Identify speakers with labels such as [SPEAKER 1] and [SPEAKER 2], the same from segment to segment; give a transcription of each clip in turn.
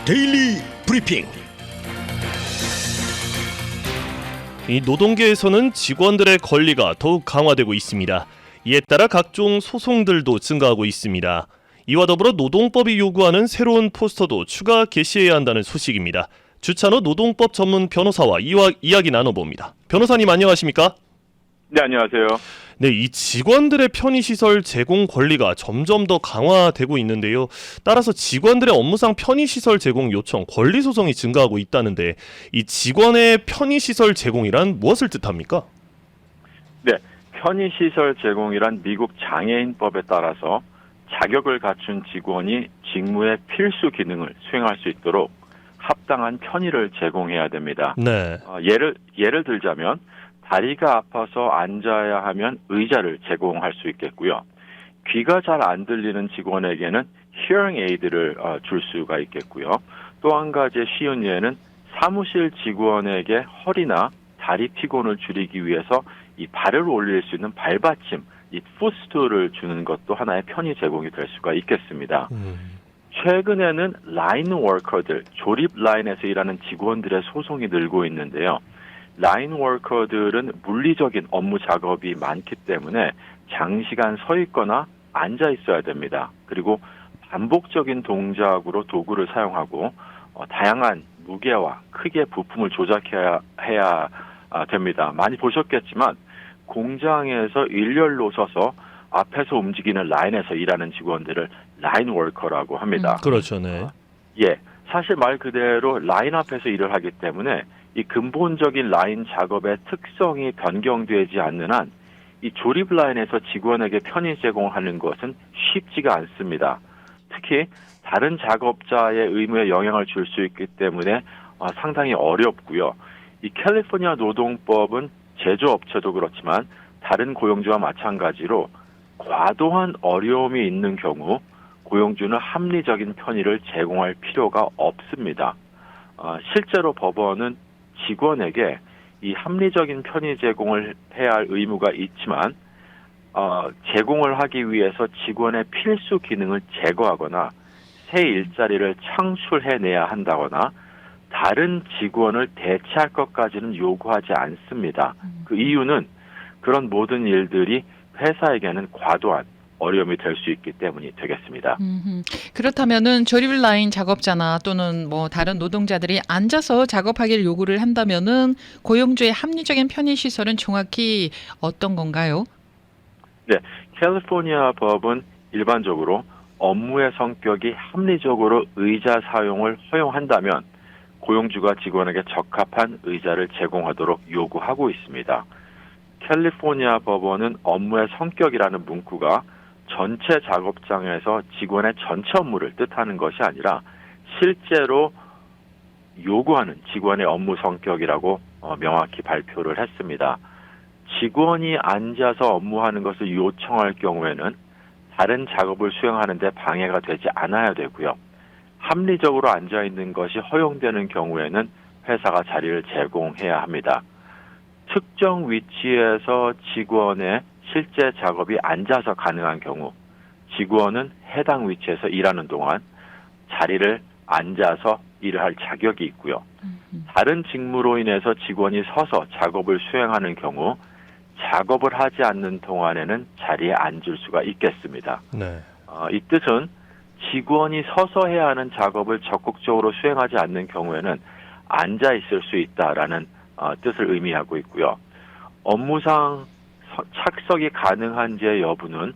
[SPEAKER 1] 데일리 브리핑.
[SPEAKER 2] 이 노동계에서는 직원들의 권리가 더욱 강화되고 있습니다. 이에 따라 각종 소송들도 증가하고 있습니다. 이와 더불어 노동법이 요구하는 새로운 포스터도 추가 게시해야 한다는 소식입니다. 주찬호 노동법 전문 변호사와 이야기 나눠봅니다. 변호사님 안녕하십니까?
[SPEAKER 3] 네, 안녕하세요.
[SPEAKER 2] 네, 이 직원들의 편의시설 제공 권리가 점점 더 강화되고 있는데요. 따라서 직원들의 업무상 편의시설 제공 요청, 권리 소송이 증가하고 있다는데 이 직원의 편의시설 제공이란 무엇을 뜻합니까?
[SPEAKER 3] 네, 편의시설 제공이란 미국 장애인법에 따라서 자격을 갖춘 직원이 직무의 필수 기능을 수행할 수 있도록 합당한 편의를 제공해야 됩니다.
[SPEAKER 2] 네.
[SPEAKER 3] 예를 들자면 다리가 아파서 앉아야 하면 의자를 제공할 수 있겠고요. 귀가 잘 안 들리는 직원에게는 hearing aid를 줄 수가 있겠고요. 또 한 가지 쉬운 예는 사무실 직원에게 허리나 다리 피곤을 줄이기 위해서 이 발을 올릴 수 있는 발받침, 이 풋스툴을 주는 것도 하나의 편의 제공이 될 수가 있겠습니다. 최근에는 라인 워커들, 조립 라인에서 일하는 직원들의 소송이 늘고 있는데요. 라인 워커들은 물리적인 업무 작업이 많기 때문에 장시간 서 있거나 앉아 있어야 됩니다. 그리고 반복적인 동작으로 도구를 사용하고 다양한 무게와 크기의 부품을 조작해야 됩니다. 많이 보셨겠지만 공장에서 일렬로 서서 앞에서 움직이는 라인에서 일하는 직원들을 라인 워커라고 합니다.
[SPEAKER 2] 그렇죠, 네.
[SPEAKER 3] 사실 말 그대로 라인 앞에서 일을 하기 때문에 이 근본적인 라인 작업의 특성이 변경되지 않는 한 이 조립 라인에서 직원에게 편의 제공하는 것은 쉽지가 않습니다. 특히 다른 작업자의 의무에 영향을 줄 수 있기 때문에 상당히 어렵고요. 이 캘리포니아 노동법은 제조업체도 그렇지만 다른 고용주와 마찬가지로 과도한 어려움이 있는 경우 고용주는 합리적인 편의를 제공할 필요가 없습니다. 실제로 법원은 직원에게 이 합리적인 편의 제공을 해야 할 의무가 있지만 제공을 하기 위해서 직원의 필수 기능을 제거하거나 새 일자리를 창출해내야 한다거나 다른 직원을 대체할 것까지는 요구하지 않습니다. 그 이유는 그런 모든 일들이 회사에게는 과도한 어려움이 될 수 있기 때문이 되겠습니다.
[SPEAKER 4] 그렇다면은 조립 라인 작업자나 또는 뭐 다른 노동자들이 앉아서 작업하기를 요구를 한다면은 고용주의 합리적인 편의 시설은 정확히 어떤 건가요?
[SPEAKER 3] 네, 캘리포니아 법은 일반적으로 업무의 성격이 합리적으로 의자 사용을 허용한다면 고용주가 직원에게 적합한 의자를 제공하도록 요구하고 있습니다. 캘리포니아 법원은 업무의 성격이라는 문구가 전체 작업장에서 직원의 전체 업무를 뜻하는 것이 아니라 실제로 요구하는 직원의 업무 성격이라고 명확히 발표를 했습니다. 직원이 앉아서 업무하는 것을 요청할 경우에는 다른 작업을 수행하는 데 방해가 되지 않아야 되고요. 합리적으로 앉아있는 것이 허용되는 경우에는 회사가 자리를 제공해야 합니다. 특정 위치에서 직원의 실제 작업이 앉아서 가능한 경우 직원은 해당 위치에서 일하는 동안 자리를 앉아서 일을 할 자격이 있고요. 다른 직무로 인해서 직원이 서서 작업을 수행하는 경우 작업을 하지 않는 동안에는 자리에 앉을 수가 있겠습니다.
[SPEAKER 2] 네.
[SPEAKER 3] 이 뜻은 직원이 서서 해야 하는 작업을 적극적으로 수행하지 않는 경우에는 앉아 있을 수 있다라는 뜻을 의미하고 있고요. 업무상 착석이 가능한지의 여부는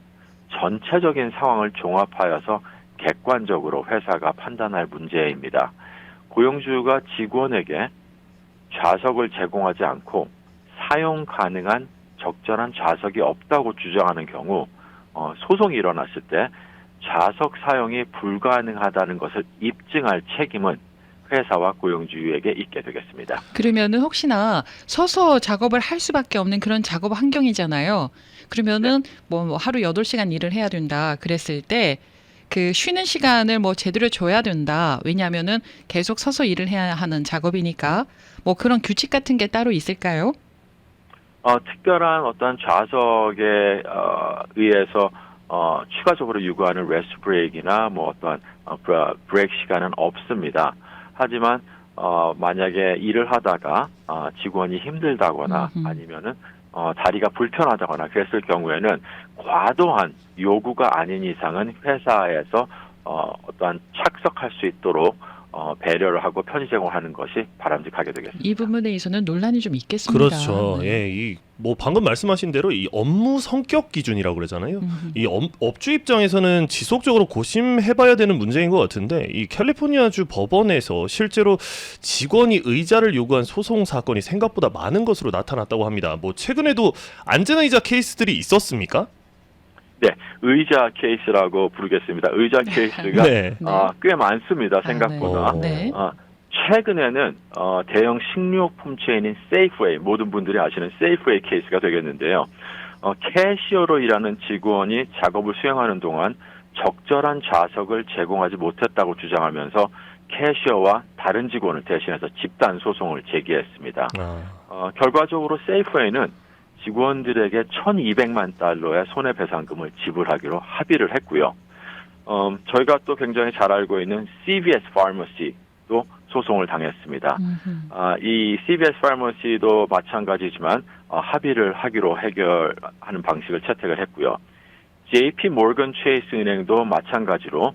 [SPEAKER 3] 전체적인 상황을 종합하여서 객관적으로 회사가 판단할 문제입니다. 고용주가 직원에게 좌석을 제공하지 않고 사용 가능한 적절한 좌석이 없다고 주장하는 경우 소송이 일어났을 때 좌석 사용이 불가능하다는 것을 입증할 책임은 회사와 고용주에게 있게 되겠습니다.
[SPEAKER 4] 그러면은 혹시나 서서 작업을 할 수밖에 없는 그런 작업 환경이잖아요. 그러면은 뭐 하루 8시간 일을 해야 된다 그랬을 때 그 쉬는 시간을 뭐 제대로 줘야 된다. 왜냐하면은 계속 서서 일을 해야 하는 작업이니까 뭐 그런 규칙 같은 게 따로 있을까요?
[SPEAKER 3] 특별한 어떤 좌석에 의해서 추가적으로 요구하는 레스트 브레이크나 뭐 어떤 브레이크 시간은 없습니다. 하지만 만약에 일을 하다가 직원이 힘들다거나 아니면은 다리가 불편하다거나 그랬을 경우에는 과도한 요구가 아닌 이상은 회사에서 어떠한 착석할 수 있도록 배려를 하고 편의 제공하는 것이 바람직하게 되겠습니다.
[SPEAKER 4] 이 부분에 있어서는 논란이 좀 있겠습니다.
[SPEAKER 2] 그렇죠.
[SPEAKER 4] 네.
[SPEAKER 2] 예, 이 뭐 방금 말씀하신 대로 이 업무 성격 기준이라고 그러잖아요. 이 업주 입장에서는 지속적으로 고심해봐야 되는 문제인 것 같은데 이 캘리포니아주 법원에서 실제로 직원이 의자를 요구한 소송 사건이 생각보다 많은 것으로 나타났다고 합니다. 뭐 최근에도 안전한 의자 케이스들이 있었습니까?
[SPEAKER 3] 네, 의자 케이스라고 부르겠습니다. 의자 케이스가
[SPEAKER 2] 네.
[SPEAKER 3] 꽤 많습니다. 생각보다.
[SPEAKER 4] 네.
[SPEAKER 3] 최근에는 대형 식료품 체인인 세이프웨이, 모든 분들이 아시는 세이프웨이 케이스가 되겠는데요. 캐시어로 일하는 직원이 작업을 수행하는 동안 적절한 좌석을 제공하지 못했다고 주장하면서 캐시어와 다른 직원을 대신해서 집단 소송을 제기했습니다. 결과적으로 세이프웨이는 직원들에게 1,200만 달러의 손해배상금을 지불하기로 합의를 했고요. 저희가 또 굉장히 잘 알고 있는 CVS Pharmacy도 소송을 당했습니다. 이 CVS Pharmacy도 마찬가지지만 합의를 하기로 해결하는 방식을 채택을 했고요. JP 모건 체이스 은행도 마찬가지로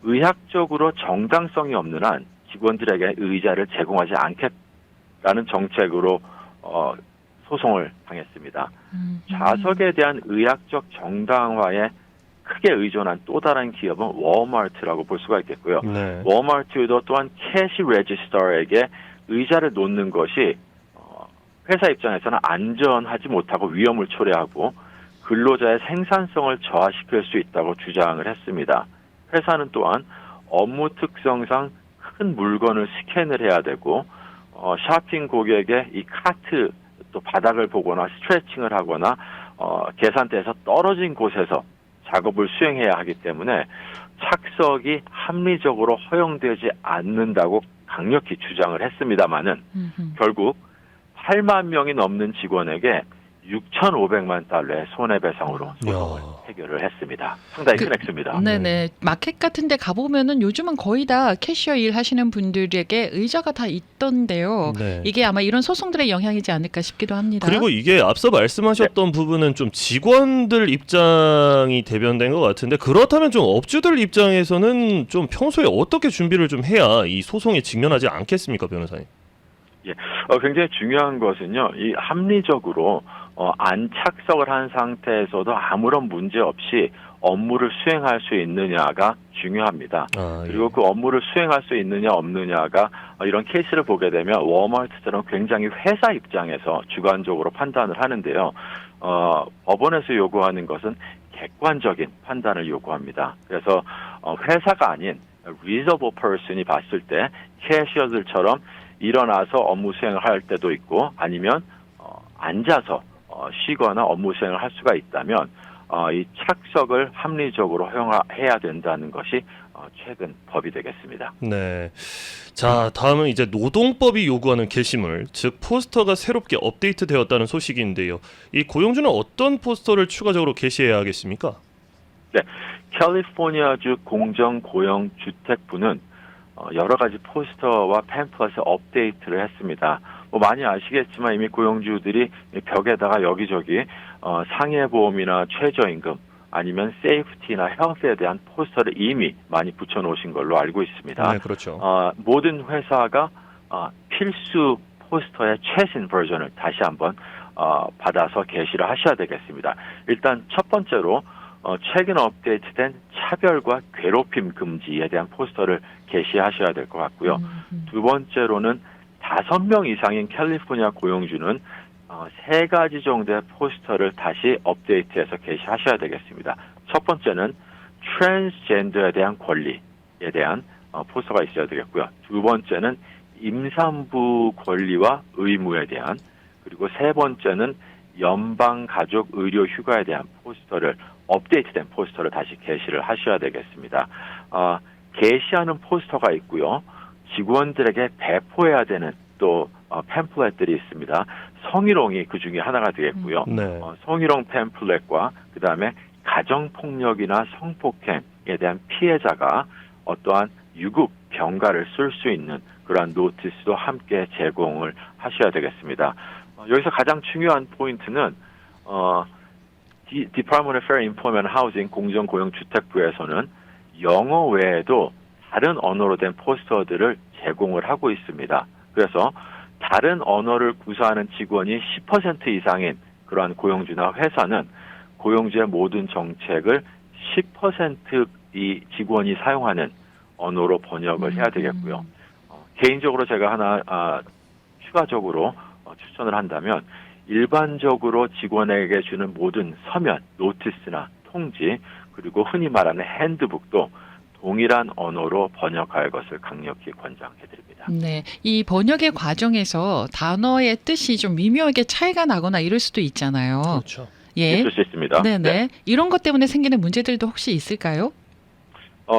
[SPEAKER 3] 의학적으로 정당성이 없는 한 직원들에게 의자를 제공하지 않겠다는 정책으로 소송을 당했습니다. 좌석에 대한 의학적 정당화에 크게 의존한 또 다른 기업은 월마트라고 볼 수가 있겠고요.
[SPEAKER 2] 네.
[SPEAKER 3] 월마트도 또한 캐시 레지스터에게 의자를 놓는 것이 회사 입장에서는 안전하지 못하고 위험을 초래하고 근로자의 생산성을 저하시킬 수 있다고 주장을 했습니다. 회사는 또한 업무 특성상 큰 물건을 스캔을 해야 되고 쇼핑 고객의 이 카트 또 바닥을 보거나 스트레칭을 하거나 계산대에서 떨어진 곳에서 작업을 수행해야 하기 때문에 착석이 합리적으로 허용되지 않는다고 강력히 주장을 했습니다마는 결국 8만 명이 넘는 직원에게 6,500만 달러의 손해배상으로 소송을 해결을 했습니다. 상당히 큰 액수입니다.
[SPEAKER 4] 네네. 마켓 같은 데 가보면은 요즘은 거의 다 캐시어 일 하시는 분들에게 의자가 다 있던데요.
[SPEAKER 2] 네.
[SPEAKER 4] 이게 아마 이런 소송들의 영향이지 않을까 싶기도 합니다.
[SPEAKER 2] 그리고 이게 앞서 말씀하셨던 부분은 좀 직원들 입장이 대변된 것 같은데 그렇다면 좀 업주들 입장에서는 좀 평소에 어떻게 준비를 좀 해야 이 소송에 직면하지 않겠습니까, 변호사님?
[SPEAKER 3] 예, 굉장히 중요한 것은요, 이 합리적으로 안 착석을 한 상태에서도 아무런 문제 없이 업무를 수행할 수 있느냐가 중요합니다. 그리고 그 업무를 수행할 수 있느냐 없느냐가 이런 케이스를 보게 되면 워마트처럼 굉장히 회사 입장에서 주관적으로 판단을 하는데요. 법원에서 요구하는 것은 객관적인 판단을 요구합니다. 그래서 회사가 아닌 reasonable person이 봤을 때 캐시어들처럼 일어나서 업무 수행을 할 때도 있고 아니면 앉아서 쉬거나 업무 수행을 할 수가 있다면 이 착석을 합리적으로 허용해야 된다는 것이 최근 법이 되겠습니다.
[SPEAKER 2] 네. 자, 다음은 이제 노동법이 요구하는 게시물, 즉 포스터가 새롭게 업데이트되었다는 소식인데요. 이 고용주는 어떤 포스터를 추가적으로 게시해야 하겠습니까?
[SPEAKER 3] 네, 캘리포니아주 공정고용주택부는 여러 가지 포스터와 팸플렛을 업데이트를 했습니다. 뭐 많이 아시겠지만 이미 고용주들이 벽에다가 여기저기 상해보험이나 최저임금 아니면 세이프티나 헬스에 대한 포스터를 이미 많이 붙여놓으신 걸로 알고 있습니다.
[SPEAKER 2] 네, 그렇죠.
[SPEAKER 3] 모든 회사가 필수 포스터의 최신 버전을 다시 한번 받아서 게시를 하셔야 되겠습니다. 일단 첫 번째로 최근 업데이트된 차별과 괴롭힘 금지에 대한 포스터를 게시하셔야 될 것 같고요. 두 번째로는 5명 이상인 캘리포니아 고용주는 3가지 정도의 포스터를 다시 업데이트해서 게시하셔야 되겠습니다. 첫 번째는 트랜스젠더에 대한 권리에 대한 포스터가 있어야 되겠고요. 두 번째는 임산부 권리와 의무에 대한, 그리고 세 번째는 연방가족의료휴가에 대한 포스터를 업데이트된 포스터를 다시 게시를 하셔야 되겠습니다. 게시하는 포스터가 있고요. 직원들에게 배포해야 되는 또 팸플렛들이 있습니다. 성희롱이 그 중에 하나가 되겠고요.
[SPEAKER 2] 네.
[SPEAKER 3] 성희롱 팸플렛과 그 다음에 가정폭력이나 성폭행에 대한 피해자가 어떠한 유급 병가를 쓸 수 있는 그러한 노티스도 함께 제공을 하셔야 되겠습니다. 여기서 가장 중요한 포인트는 Department of Fair Employment and Housing 공정고용주택부에서는 영어 외에도 다른 언어로 된 포스터들을 제공을 하고 있습니다. 그래서 다른 언어를 구사하는 직원이 10% 이상인 그러한 고용주나 회사는 고용주의 모든 정책을 10% 이 직원이 사용하는 언어로 번역을 해야 되겠고요. 개인적으로 제가 하나 추가적으로 추천을 한다면 일반적으로 직원에게 주는 모든 서면, 노티스나 통지, 그리고 흔히 말하는 핸드북도 동일한 언어로 번역할 것을 강력히 권장해드립니다.
[SPEAKER 4] 네, 이 번역의 과정에서 단어의 뜻이 좀 미묘하게 차이가 나거나 이럴 수도 있잖아요.
[SPEAKER 2] 그렇죠.
[SPEAKER 4] 예.
[SPEAKER 3] 있을 수 있습니다.
[SPEAKER 4] 네네.
[SPEAKER 3] 네.
[SPEAKER 4] 이런 것 때문에 생기는 문제들도 혹시 있을까요?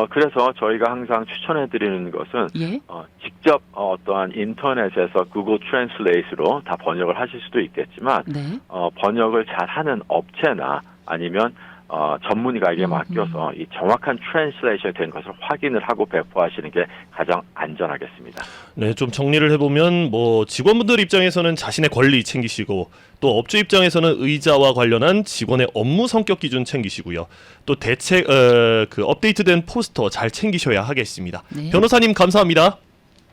[SPEAKER 3] 그래서 저희가 항상 추천해드리는 것은
[SPEAKER 4] 예.
[SPEAKER 3] 직접 어떠한 인터넷에서 구글 트랜슬레이트로 다 번역을 하실 수도 있겠지만
[SPEAKER 4] 네.
[SPEAKER 3] 번역을 잘하는 업체나 아니면 전문가에게 맡겨서 이 정확한 트랜슬레이션이 된 것을 확인을 하고 배포하시는 게 가장 안전하겠습니다.
[SPEAKER 2] 네, 좀 정리를 해보면 뭐 직원분들 입장에서는 자신의 권리 챙기시고 또 업주 입장에서는 의자와 관련한 직원의 업무 성격 기준 챙기시고요. 또 대책 그 업데이트된 포스터 잘 챙기셔야 하겠습니다.
[SPEAKER 4] 네.
[SPEAKER 2] 변호사님 감사합니다.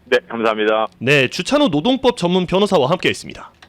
[SPEAKER 3] 네, 감사합니다.
[SPEAKER 2] 네, 주찬호 노동법 전문 변호사와 함께했습니다.